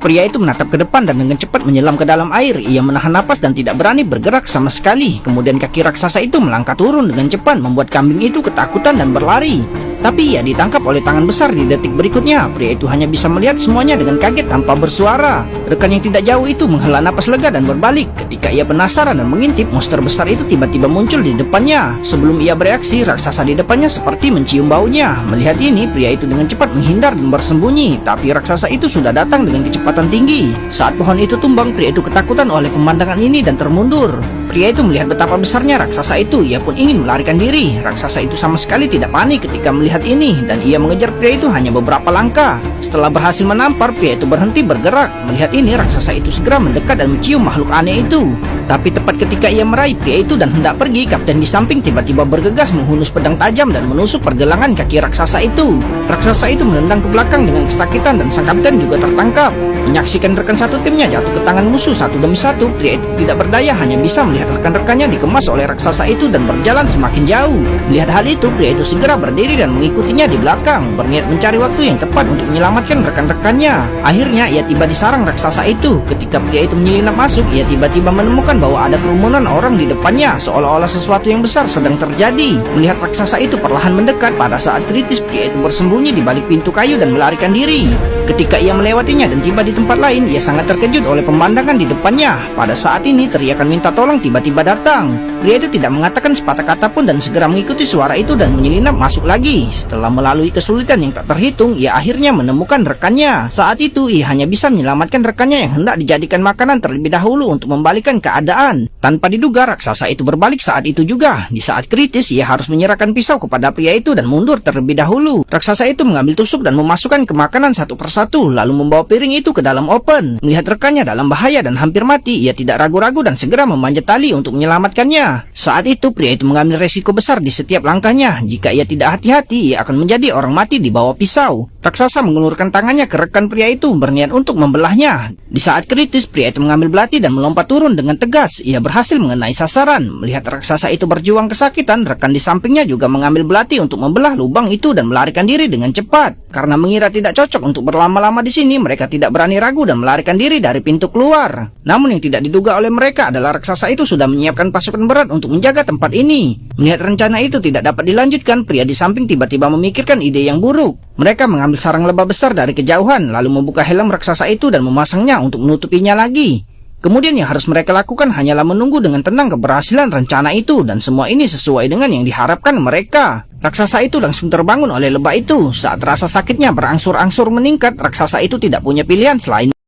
Pria itu menatap ke depan dan dengan cepat menyelam ke dalam air. Ia menahan napas dan tidak berani bergerak sama sekali. Kemudian kaki raksasa itu melangkah turun dengan cepat, membuat kambing itu ketakutan dan berlari. Tapi ia ditangkap oleh tangan besar di detik berikutnya. Pria itu hanya bisa melihat semuanya dengan kaget tanpa bersuara. Rekan yang tidak jauh itu menghela napas lega dan berbalik. Ketika ia penasaran dan mengintip, monster besar itu tiba-tiba muncul di depannya. Sebelum ia bereaksi, raksasa di depannya seperti mencium baunya. Melihat ini, pria itu dengan cepat menghindar dan bersembunyi. Tapi raksasa itu sudah datang dengan kecepatan tinggi. Saat pohon itu tumbang, pria itu ketakutan oleh pemandangan ini dan termundur. Pria itu melihat betapa besarnya raksasa itu. Ia pun ingin melarikan diri. Raksasa itu sama sekali tidak panik ketika melihat ini, dan ia mengejar pria itu hanya beberapa langkah. Setelah berhasil menampar, pria itu berhenti bergerak. Melihat ini, raksasa itu segera mendekat dan mencium makhluk aneh itu. Tapi tepat ketika ia meraih pria itu dan hendak pergi, kapten di samping tiba-tiba bergegas menghunus pedang tajam dan menusuk pergelangan kaki raksasa itu. Raksasa itu menendang ke belakang dengan kesakitan dan sang kapten juga tertangkap. Menyaksikan rekan satu timnya jatuh ke tangan musuh satu demi satu, pria itu tidak berdaya, hanya bisa melihat rekan-rekannya dikemas oleh raksasa itu dan berjalan semakin jauh. Melihat hal itu, pria itu segera berdiri dan mengikutinya di belakang, berniat mencari waktu yang tepat untuk menyelamatkan rekan-rekannya. Akhirnya ia tiba di sarang raksasa itu. Ketika pria itu menyelinap masuk, ia tiba-tiba menemukan bahwa ada kerumunan orang di depannya, seolah-olah sesuatu yang besar sedang terjadi. Melihat raksasa itu perlahan mendekat, pada saat kritis pria itu bersembunyi di balik pintu kayu dan melarikan diri. Ketika ia melewatinya dan tiba di tempat lain, ia sangat terkejut oleh pemandangan di depannya. Pada saat ini, teriakan minta tolong tiba-tiba datang. Pria itu tidak mengatakan sepatah kata pun dan segera mengikuti suara itu dan menyelinap masuk lagi. Setelah melalui kesulitan yang tak terhitung, ia akhirnya menemukan rekannya. Saat itu, ia hanya bisa menyelamatkan rekannya yang hendak dijadikan makanan terlebih dahulu untuk membalikan keadaan. Tanpa diduga, raksasa itu berbalik saat itu juga. Di saat kritis, ia harus menyerahkan pisau kepada pria itu dan mundur terlebih dahulu. Raksasa itu mengambil tusuk dan memasukkan ke makanan satu persatu, lalu membawa piring itu ke dalam oven. Melihat rekannya dalam bahaya dan hampir mati, ia tidak ragu-ragu dan segera memanjat tali untuk menyelamatkannya. Saat itu, pria itu mengambil resiko besar di setiap langkahnya. Jika ia tidak hati-hati, ia akan menjadi orang mati di bawah pisau. Raksasa mengulurkan tangannya ke rekan pria itu, berniat untuk membelahnya. Di saat kritis, pria itu mengambil belati dan melompat turun dengan tegas. Ia berhasil mengenai sasaran. Melihat raksasa itu berjuang kesakitan, rekan di sampingnya juga mengambil belati untuk membelah lubang itu dan melarikan diri dengan cepat. Karena mengira tidak cocok untuk berlama-lama di sini, mereka tidak berani ragu dan melarikan diri dari pintu keluar. Namun yang tidak diduga oleh mereka adalah raksasa itu sudah menyiapkan pasukan berat untuk menjaga tempat ini. Melihat rencana itu tidak dapat dilanjutkan, pria di samping tiba-tiba memikirkan ide yang buruk. Mereka mengambil sarang lebah besar dari kejauhan, lalu membuka helm raksasa itu dan memasangnya untuk menutupinya lagi. Kemudian yang harus mereka lakukan hanyalah menunggu dengan tenang keberhasilan rencana itu, dan semua ini sesuai dengan yang diharapkan mereka. Raksasa itu langsung terbangun oleh lebah itu. Saat rasa sakitnya berangsur-angsur meningkat, raksasa itu tidak punya pilihan selain